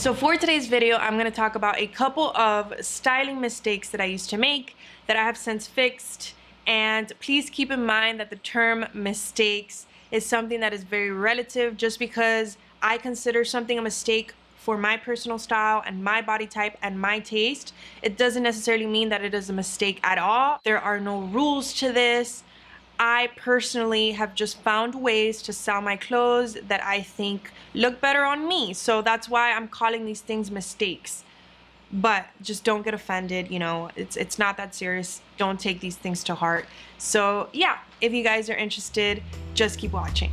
So for today's video, I'm going to talk about a couple of styling mistakes that I used to make that I have since fixed. And please keep in mind that the term mistakes is something that is very relative. Just because I consider something a mistake for my personal style and my body type and my taste, it doesn't necessarily mean that it is a mistake at all. There are no rules to this. I personally have just found ways to style my clothes that I think look better on me. So that's why I'm calling these things mistakes. But just don't get offended, you know, it's not that serious. Don't take these things to heart. So yeah, if you guys are interested, just keep watching.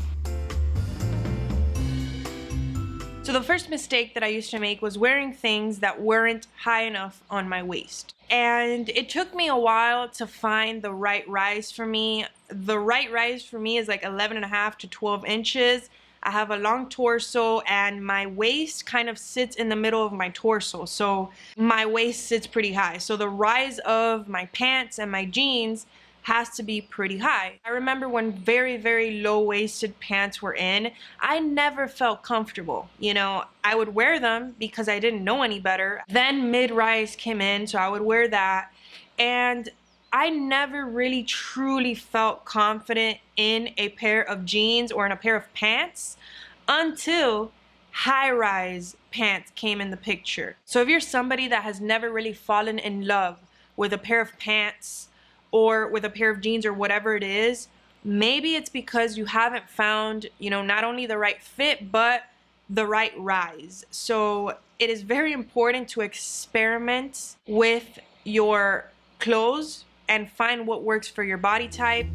So the first mistake that I used to make was wearing things that weren't high enough on my waist. And it took me a while to find the right rise for me. The right rise for me is like 11.5 to 12 inches. I have a long torso and my waist kind of sits in the middle of my torso. So my waist sits pretty high. So the rise of my pants and my jeans has to be pretty high. I remember when very, very low-waisted pants were in, I never felt comfortable. You know, I would wear them because I didn't know any better. Then mid-rise came in, so I would wear that. And I never really truly felt confident in a pair of jeans or in a pair of pants until high-rise pants came in the picture. So if you're somebody that has never really fallen in love with a pair of pants or with a pair of jeans or whatever it is, maybe it's because you haven't found, you know, not only the right fit, but the right rise. So it is very important to experiment with your clothes and find what works for your body type.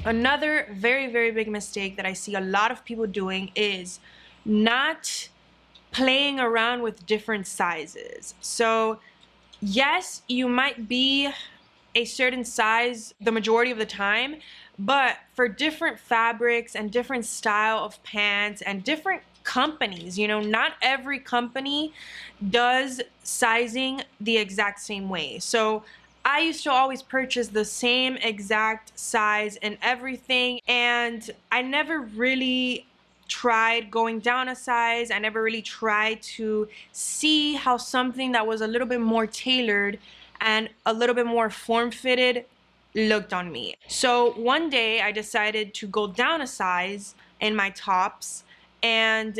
Another very, very big mistake that I see a lot of people doing is not playing around with different sizes. So yes, you might be a certain size the majority of the time, but for different fabrics and different style of pants and different companies, you know, not every company does sizing the exact same way. So I used to always purchase the same exact size and everything, and I never really tried going down a size. I never really tried to see how something that was a little bit more tailored and a little bit more form-fitted looked on me. So one day I decided to go down a size in my tops, and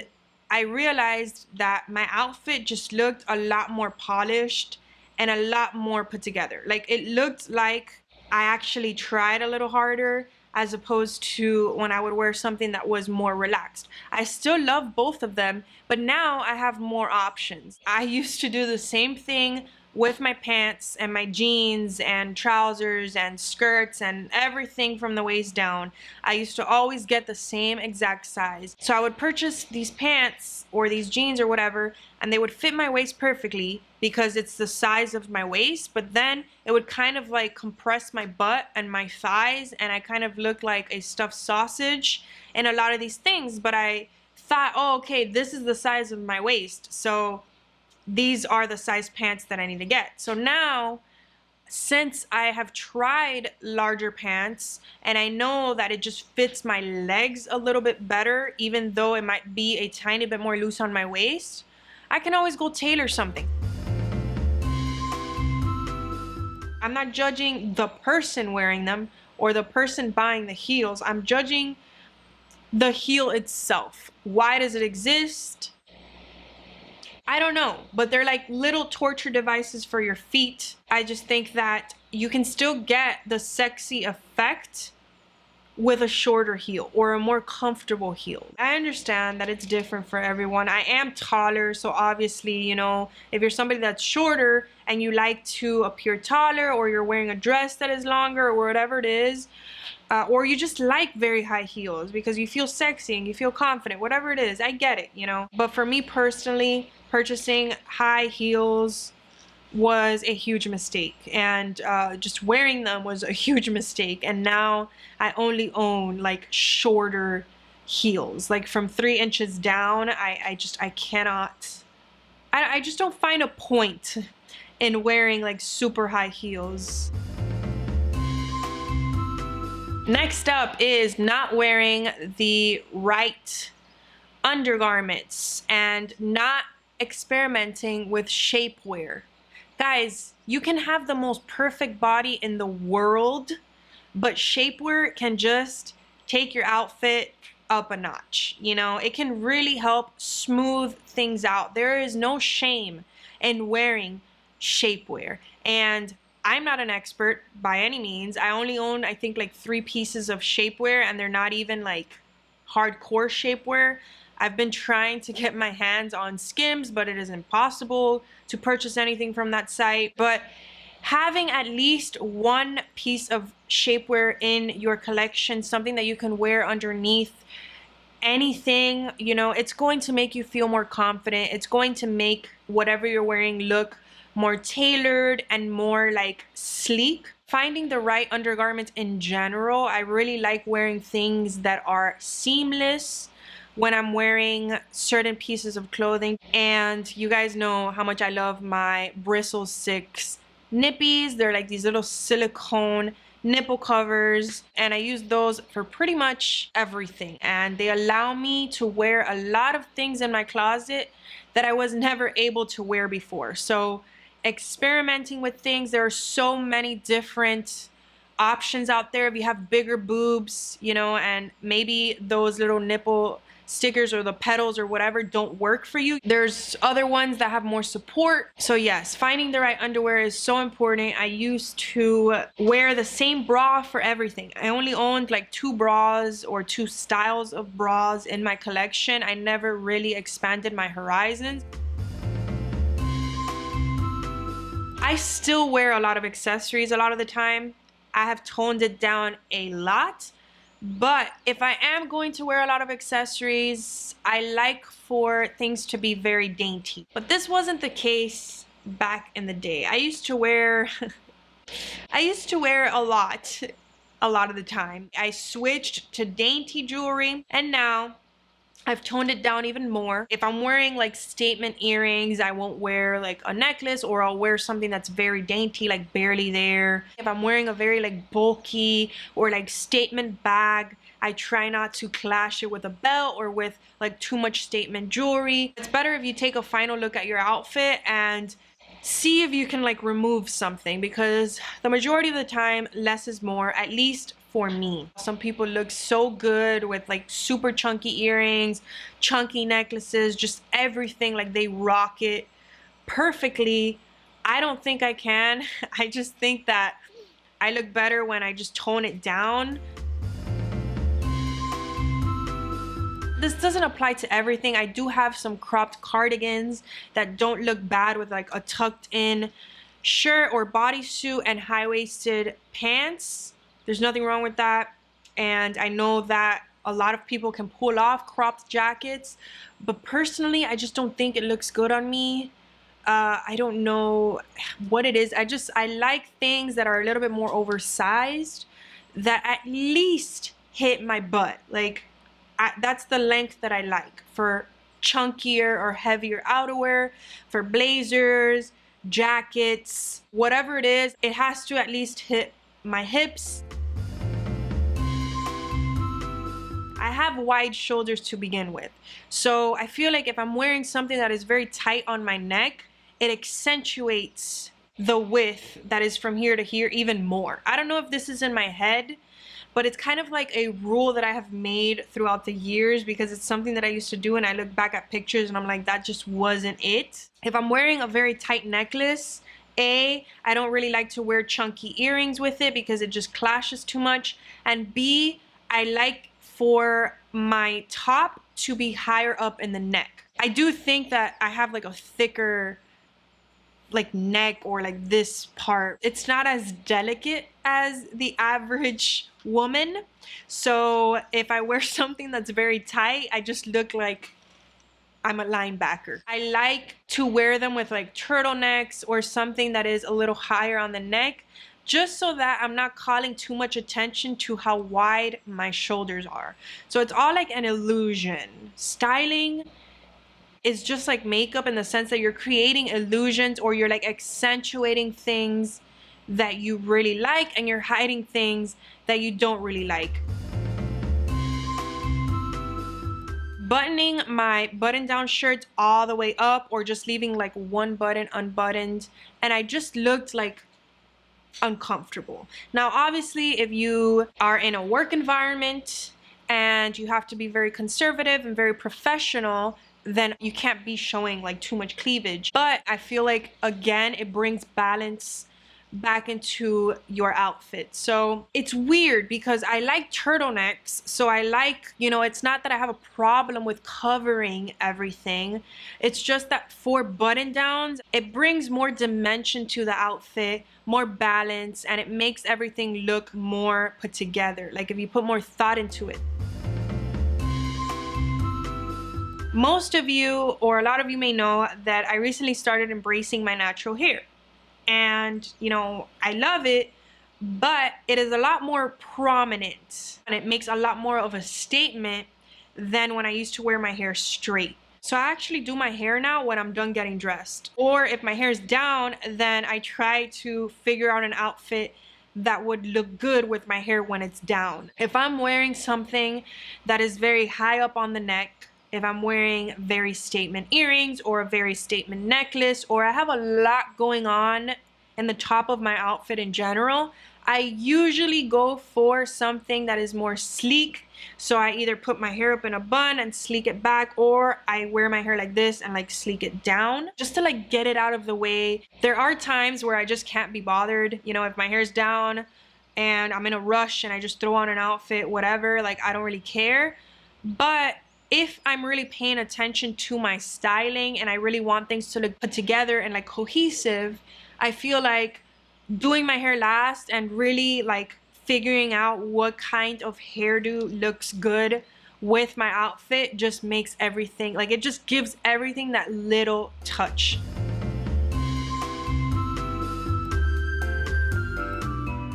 I realized that my outfit just looked a lot more polished and a lot more put together. Like, it looked like I actually tried a little harder as opposed to when I would wear something that was more relaxed. I still love both of them, but now I have more options. I used to do the same thing with my pants and my jeans and trousers and skirts and everything from the waist down. I used to always get the same exact size. So I would purchase these pants or these jeans or whatever, and they would fit my waist perfectly because it's the size of my waist, but then it would kind of like compress my butt and my thighs, and I kind of looked like a stuffed sausage in a lot of these things. But I thought, oh, okay, this is the size of my waist, so these are the size pants that I need to get. So now, since I have tried larger pants and I know that it just fits my legs a little bit better, even though it might be a tiny bit more loose on my waist, I can always go tailor something. I'm not judging the person wearing them or the person buying the heels. I'm judging the heel itself. Why does it exist? I don't know, but they're like little torture devices for your feet. I just think that you can still get the sexy effect with a shorter heel or a more comfortable heel. I understand that it's different for everyone. I am taller, so obviously, you know, if you're somebody that's shorter and you like to appear taller, or you're wearing a dress that is longer or whatever it is, or you just like very high heels because you feel sexy and you feel confident, whatever it is, I get it, you know. But for me personally, purchasing high heels was a huge mistake, and just wearing them was a huge mistake. And now I only own like shorter heels, like from 3 inches down. I cannot, I just don't find a point in wearing like super high heels. Next up is not wearing the right undergarments and not experimenting with shapewear. Guys, you can have the most perfect body in the world, but shapewear can just take your outfit up a notch. You know, it can really help smooth things out. There is no shame in wearing shapewear. And I'm not an expert by any means. I only own, I think, like 3 pieces of shapewear, and they're not even like hardcore shapewear. I've been trying to get my hands on Skims, but it is impossible to purchase anything from that site. But having at least 1 piece of shapewear in your collection, something that you can wear underneath anything, you know, it's going to make you feel more confident. It's going to make whatever you're wearing look more tailored and more like sleek. Finding the right undergarment in general, I really like wearing things that are seamless when I'm wearing certain pieces of clothing. And you guys know how much I love my Bristle 6 nippies. They're like these little silicone nipple covers, and I use those for pretty much everything, and they allow me to wear a lot of things in my closet that I was never able to wear before. So experimenting with things, there are so many different options out there. If you have bigger boobs, you know, and maybe those little nipple stickers or the petals or whatever don't work for you, there's other ones that have more support. So yes, finding the right underwear is so important. I used to wear the same bra for everything. I only owned like 2 bras or 2 styles of bras in my collection. I never really expanded my horizons. I still wear a lot of accessories a lot of the time. I have toned it down a lot. But if I am going to wear a lot of accessories, I like for things to be very dainty. But this wasn't the case back in the day. I used to wear a lot of the time. I switched to dainty jewelry, and now I've toned it down even more. If I'm wearing like statement earrings, I won't wear like a necklace, or I'll wear something that's very dainty, like barely there. If I'm wearing a very like bulky or like statement bag, I try not to clash it with a belt or with like too much statement jewelry. It's better if you take a final look at your outfit and see if you can like remove something, because the majority of the time less is more, at least for me. Some people look so good with like super chunky earrings, chunky necklaces, just everything, like they rock it perfectly. I don't think I can. I just think that I look better when I just tone it down. This doesn't apply to everything. I do have some cropped cardigans that don't look bad with like a tucked in shirt or bodysuit and high-waisted pants. There's nothing wrong with that. And I know that a lot of people can pull off cropped jackets, but personally, I just don't think it looks good on me. I don't know what it is. I like things that are a little bit more oversized, that at least hit my butt. Like, that's the length that I like for chunkier or heavier outerwear, for blazers, jackets, whatever it is. It has to at least hit my hips. I have wide shoulders to begin with, so I feel like if I'm wearing something that is very tight on my neck, it accentuates the width that is from here to here even more. I don't know if this is in my head, but it's kind of like a rule that I have made throughout the years, because it's something that I used to do, and I look back at pictures and I'm like, that just wasn't it. If I'm wearing a very tight necklace, I don't really like to wear chunky earrings with it because it just clashes too much. And B, I like for my top to be higher up in the neck. I do think that I have like a thicker like neck, or like this part. It's not as delicate as the average woman. So if I wear something that's very tight, I just look like I'm a linebacker. I like to wear them with like turtlenecks or something that is a little higher on the neck, just so that I'm not calling too much attention to how wide my shoulders are. So it's all like an illusion. Styling is just like makeup, in the sense that you're creating illusions, or you're like accentuating things that you really like, and you're hiding things that you don't really like. buttoning my button-down shirts all the way up or just leaving like one button unbuttoned, and I just looked like uncomfortable. Now obviously if you are in a work environment and you have to be very conservative and very professional, then you can't be showing like too much cleavage. But I feel like, again, it brings balance back into your outfit. So it's weird because I like turtlenecks, so I like, you know, it's not that I have a problem with covering everything. It's just that for button downs, it brings more dimension to the outfit, more balance, and it makes everything look more put together, like if you put more thought into it. Most of you, or a lot of you, may know that I recently started embracing my natural hair. And, you know, I love it, but it is a lot more prominent and it makes a lot more of a statement than when I used to wear my hair straight. So I actually do my hair now when I'm done getting dressed. Or if my hair is down, then I try to figure out an outfit that would look good with my hair when it's down. If I'm wearing something that is very high up on the neck, if I'm wearing very statement earrings or a very statement necklace, or I have a lot going on in the top of my outfit in general, I usually go for something that is more sleek. So I either put my hair up in a bun and sleek it back, or I wear my hair like this and like sleek it down just to like get it out of the way. There are times where I just can't be bothered. You know, if my hair's down and I'm in a rush and I just throw on an outfit, whatever, like I don't really care. But if I'm really paying attention to my styling and I really want things to look put together and like cohesive, I feel like doing my hair last and really like figuring out what kind of hairdo looks good with my outfit just makes everything, like it just gives everything that little touch.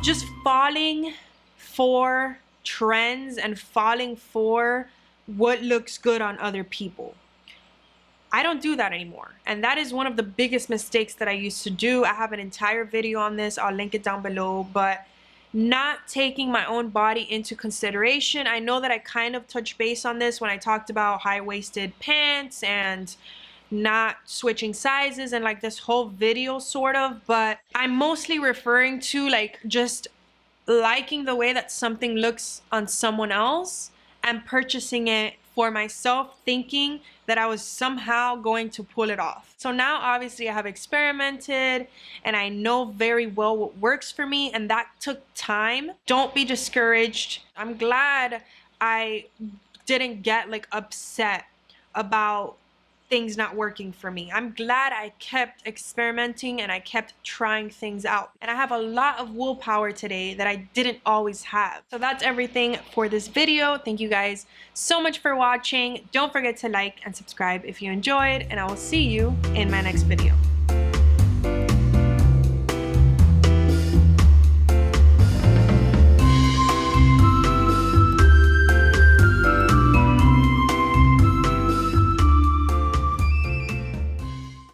Just falling for trends and falling for what looks good on other people. I don't do that anymore. And that is one of the biggest mistakes that I used to do. I have an entire video on this. I'll link it down below. But not taking my own body into consideration. I know that I kind of touched base on this when I talked about high-waisted pants and not switching sizes and like this whole video sort of. But I'm mostly referring to like just liking the way that something looks on someone else and purchasing it for myself, thinking that I was somehow going to pull it off. So now obviously I have experimented and I know very well what works for me, and that took time. Don't be discouraged. I'm glad I didn't get like upset about things not working for me. I'm glad I kept experimenting and I kept trying things out. And I have a lot of willpower today that I didn't always have. So that's everything for this video. Thank you guys so much for watching. Don't forget to like and subscribe if you enjoyed, and I will see you in my next video.